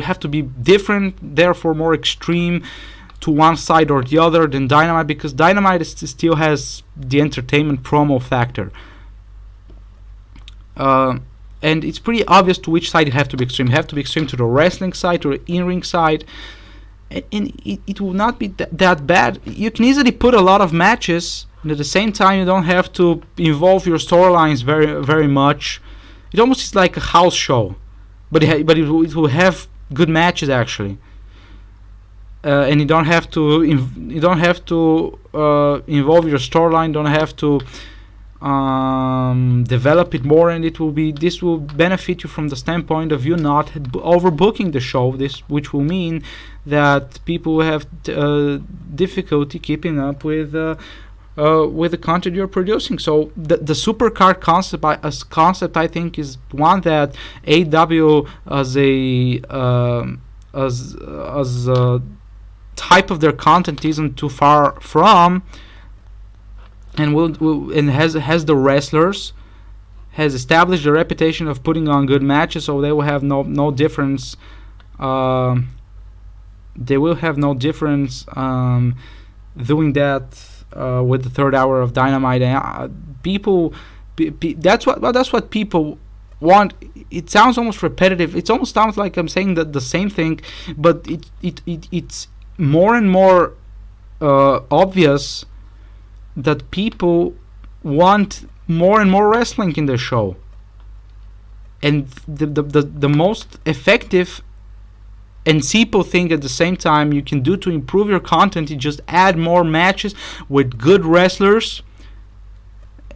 have to be different, therefore more extreme to one side or the other than Dynamite, because Dynamite still has the entertainment promo factor. And it's pretty obvious to which side you have to be extreme. You have to be extreme to the wrestling side, to the in-ring side, and it will not be that bad. You can easily put a lot of matches, and at the same time you don't have to involve your storylines very, very much. It almost is like a house show, but it will have good matches actually, and you don't have to involve your storyline. Don't have to develop it more, and this will benefit you from the standpoint of you not overbooking the show, which will mean that people will have difficulty keeping up with the content you're producing. So the supercard concept I think is one that AEW as a type of their content isn't too far from, and has the wrestlers, has established the reputation of putting on good matches, so they will have no difference. They will have no difference doing that with the third hour of Dynamite. That's what people want. It sounds almost repetitive. It almost sounds like I'm saying the same thing, but it's more and more obvious that people want more and more wrestling in their show, and the most effective and simple thing at the same time you can do to improve your content is just add more matches with good wrestlers,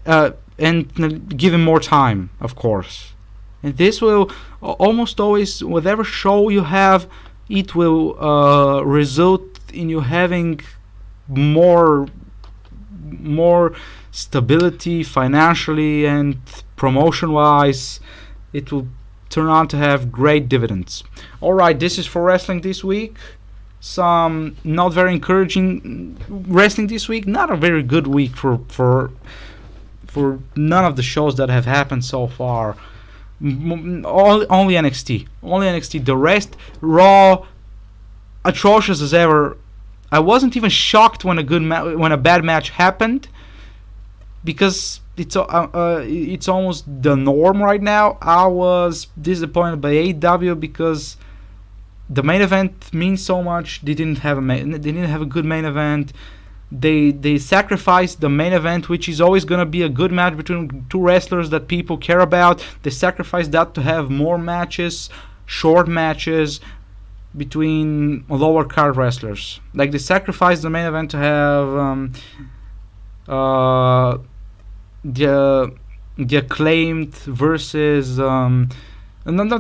and give them more time, of course. And this will almost always, whatever show you have, it will result in you having more stability financially and promotion wise. It will turn out to have great dividends. Alright, this is for wrestling this week. Some not very encouraging wrestling this week. Not a very good week for none of the shows that have happened so far. Only NXT. The rest, Raw, atrocious as ever. I wasn't even shocked when a bad match happened, because it's almost the norm right now. I was disappointed by AEW because the main event means so much. They didn't have a good main event. They sacrificed the main event, which is always gonna be a good match between two wrestlers that people care about. They sacrificed that to have more matches, short matches between lower card wrestlers. Like, they sacrificed the main event to have the Acclaimed versus not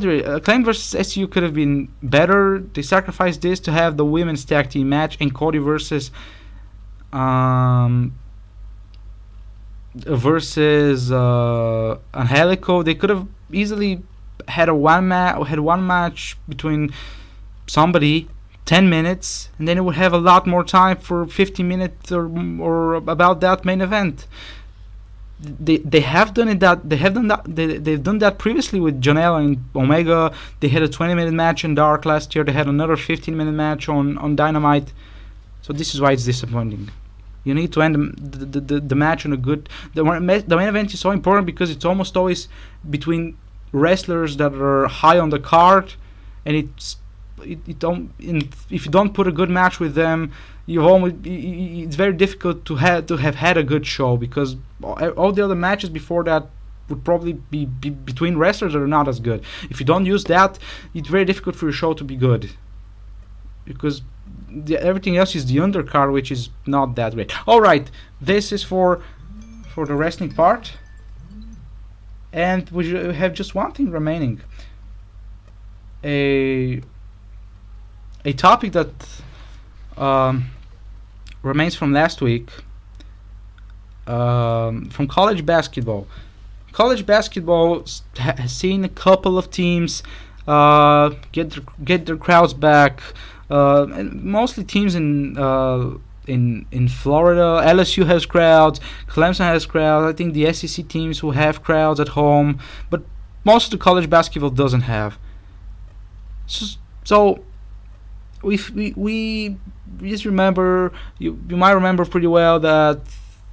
really. Acclaimed versus SU could have been better. They sacrificed this to have the women's tag team match, and Cody versus Angelico. They could have easily had one match between somebody 10 minutes, and then it would have a lot more time for 50 minutes or about that main event. They have done that. They've done that previously with Janela and Omega. They had a 20-minute match in Dark last year. They had another 15-minute match on Dynamite. So this is why it's disappointing. You need to end the match on a good. The main event is so important because it's almost always between wrestlers that are high on the card, and if you don't put a good match with them, it's very difficult to have had a good show, because all the other matches before that would probably be between wrestlers that are not as good. If you don't use that, it's very difficult for your show to be good, because everything else is the undercard, which is not that great. Alright, this is for the wrestling part, and we have just one thing remaining. A topic that remains from last week, from college basketball. College basketball has seen a couple of teams get their crowds back, and mostly teams in Florida. LSU has crowds, Clemson has crowds. I think the SEC teams will have crowds at home, but most of the college basketball doesn't have. So we just remember, you might remember pretty well that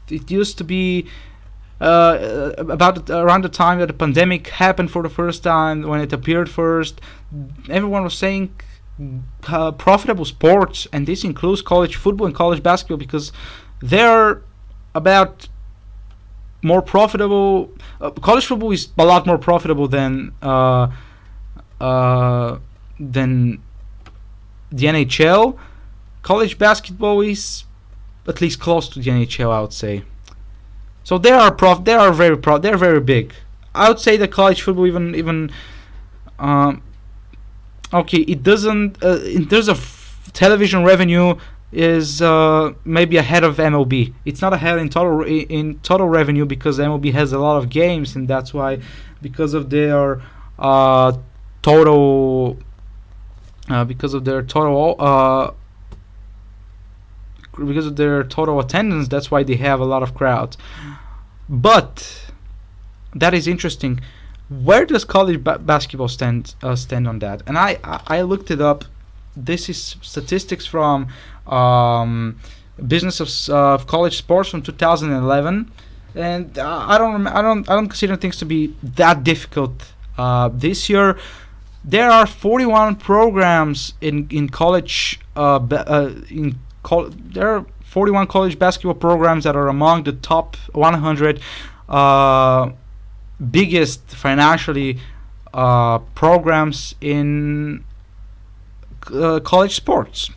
it used to be around the time that the pandemic happened for the first time, when it appeared first, everyone was saying profitable sports, and this includes college football and college basketball, because they're about more profitable. College football is a lot more profitable than the NHL. College basketball is at least close to the NHL, I would say. So they're very big. I would say that college football even okay, it doesn't in terms of television revenue is maybe ahead of MLB. It's not ahead in total revenue, because MLB has a lot of games, and that's why, because of their total attendance, that's why they have a lot of crowds. But that is interesting. Where does college basketball stand on that? And I looked it up. This is statistics from Business of College Sports from 2011, and I don't consider things to be that difficult. This year, there are 41 programs in college. There are 41 college basketball programs that are among the top 100 biggest financially programs in college sports.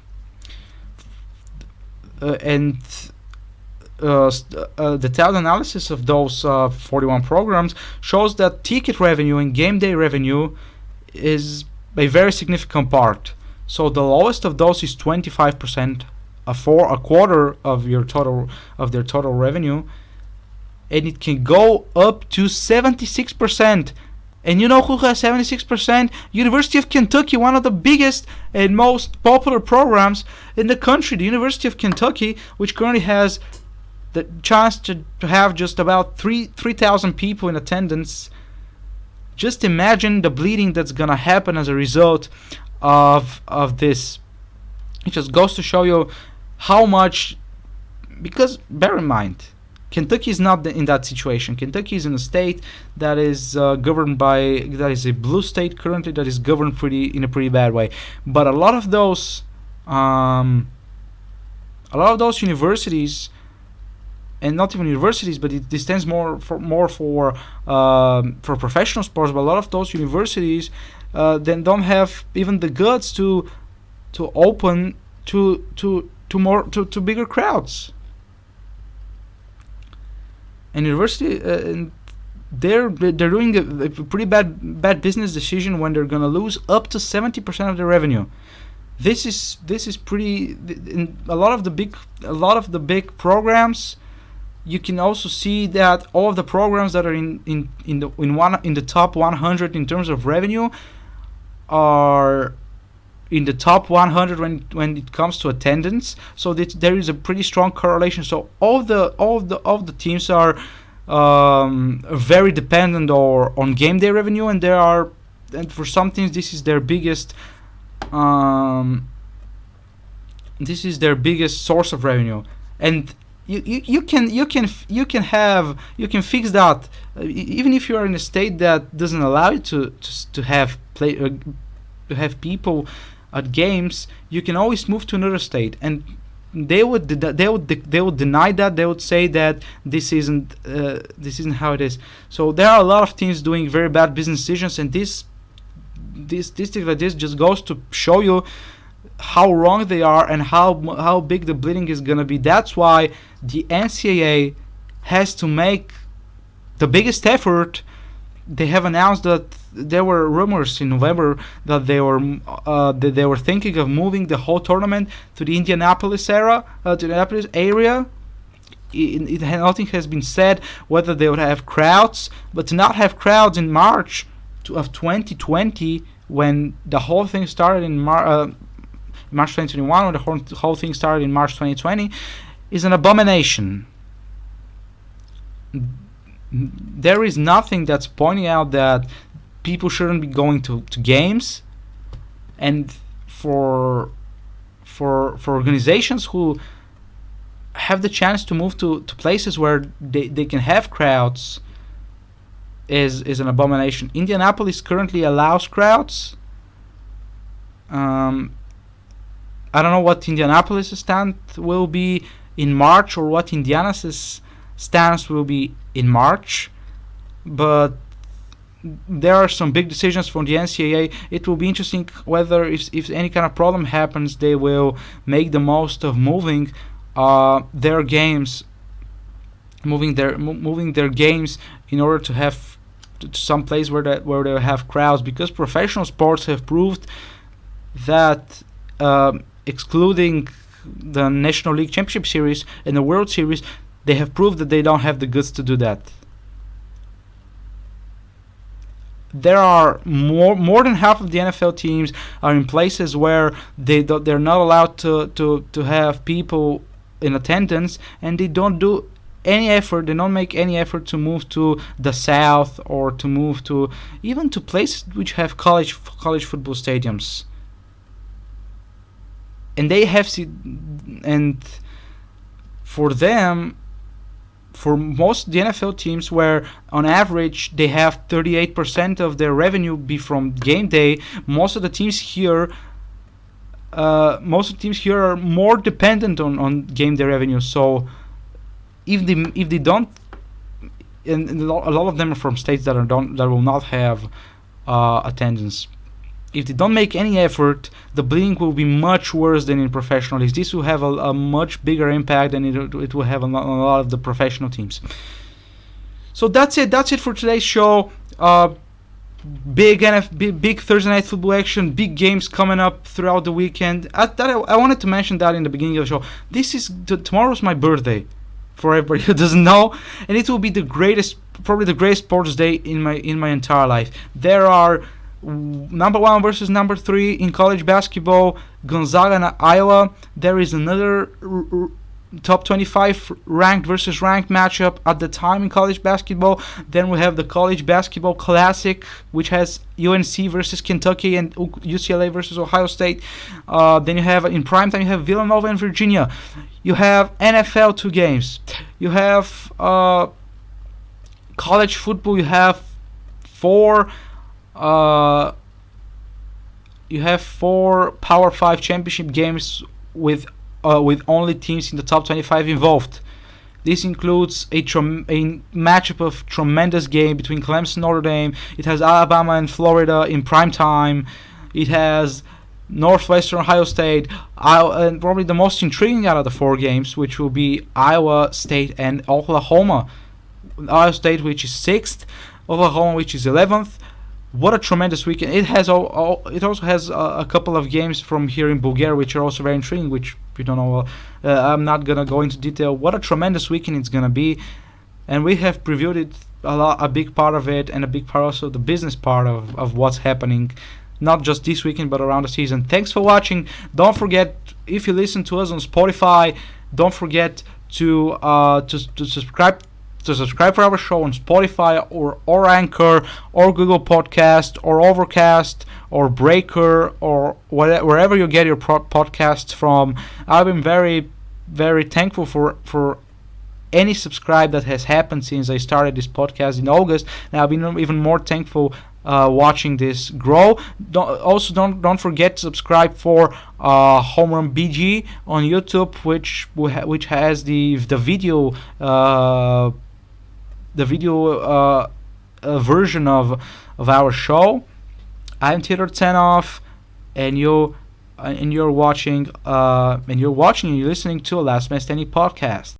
And the detailed analysis of those 41 programs shows that ticket revenue and game day revenue is a very significant part. So the lowest of those is 25%, for a quarter of their total revenue, and it can go up to 76%. And you know who has 76%? University of Kentucky, one of the biggest and most popular programs in the country. The University of Kentucky, which currently has the chance to have just about 3,000 people in attendance. Just imagine the bleeding that's gonna happen as a result of this. It just goes to show you how much, because bear in mind, Kentucky is not in that situation. Kentucky is in a state that is governed by, that is a blue state currently, that is governed in a pretty bad way. But a lot of those universities, and not even universities, but it stands more for professional sports. But a lot of those universities then don't have even the guts to open to bigger crowds. And university, they're doing a pretty bad business decision when they're gonna lose up to 70% of their revenue. This is pretty. In a lot of the big programs, you can also see that all of the programs that are in the top 100 in terms of revenue are in the top 100 when it comes to attendance. So there is a pretty strong correlation. So all the teams are very dependent on game day revenue, and for some teams this is their biggest source of revenue. And you can fix that even if you are in a state that doesn't allow you to have people at games. You can always move to another state, and they would deny that. They would say that this isn't how it is. So there are a lot of teams doing very bad business decisions, and this statistic like this just goes to show you how wrong they are and how big the bleeding is gonna be. That's why the NCAA has to make the biggest effort. They have announced that there were rumors in November that they were thinking of moving the whole tournament to the Indianapolis area. Nothing has been said whether they would have crowds, but to not have crowds in March of 2020, when the whole thing started in March 2021, when the whole thing started in March 2020, is an abomination. There is nothing that's pointing out that people shouldn't be going to games, and for organizations who have the chance to move to places where they can have crowds is an abomination. Indianapolis currently allows crowds. I don't know what Indianapolis' stand will be in March, or what Indiana's stance will be in March, but there are some big decisions from the NCAA. It will be interesting whether if any kind of problem happens, they will make the most of moving their games, moving their games in order to have some place where they have crowds, because professional sports have proved that excluding the National League Championship Series and the World Series, they have proved that they don't have the goods to do that. There are more than half of the NFL teams are in places where they're not allowed to have people in attendance, and they don't do any effort. They don't make any effort to move to the South, or to move to even to places which have college football stadiums. And they have and for them, for most of the NFL teams, where on average they have 38% of their revenue be from game day, most of the teams here are more dependent on game day revenue. So if they don't, and a lot of them are from states that will not have attendance. If they don't make any effort, the bleeding will be much worse than in professional leagues. This will have a much bigger impact than it will have on a lot of the professional teams. So that's it. That's it for today's show. Big Thursday night football action. Big games coming up throughout the weekend. I wanted to mention that in the beginning of the show. Tomorrow's my birthday, for everybody who doesn't know, and it will be probably the greatest sports day in my entire life. There are number 1 versus number 3 in college basketball, Gonzaga and Iowa. There is another top 25 ranked versus ranked matchup at the time in college basketball. Then we have the college basketball classic, which has UNC versus Kentucky and UCLA versus Ohio State. Then you have in primetime, you have Villanova and Virginia. You have NFL 2 games. You have college football. You have four Power 5 championship games with only teams in the top 25 involved. This includes a matchup of tremendous game between Clemson and Notre Dame. It has Alabama and Florida in prime time. It has Northwestern Ohio State, and probably the most intriguing out of the 4 games, which will be Iowa State and Oklahoma. Iowa State, which is 6th, Oklahoma, which is 11th. What a tremendous weekend! It also has a couple of games from here in Bulgaria, which are also very intriguing, which you don't know, I'm not gonna go into detail. What a tremendous weekend it's gonna be, and we have previewed it a big part of it, and a big part also the business part of what's happening, not just this weekend but around the season. Thanks for watching. Don't forget, if you listen to us on Spotify, don't forget to subscribe for our show on Spotify or Anchor or Google Podcast or Overcast or Breaker or wherever you get your podcasts from. I've been very, very thankful for any subscribe that has happened since I started this podcast in August, and I've been even more thankful watching this grow. Don't forget to subscribe for Home Run BG on YouTube, which has the video version of our show. I'm Teodor Tsenov, and you're listening to Last Man Standing podcast.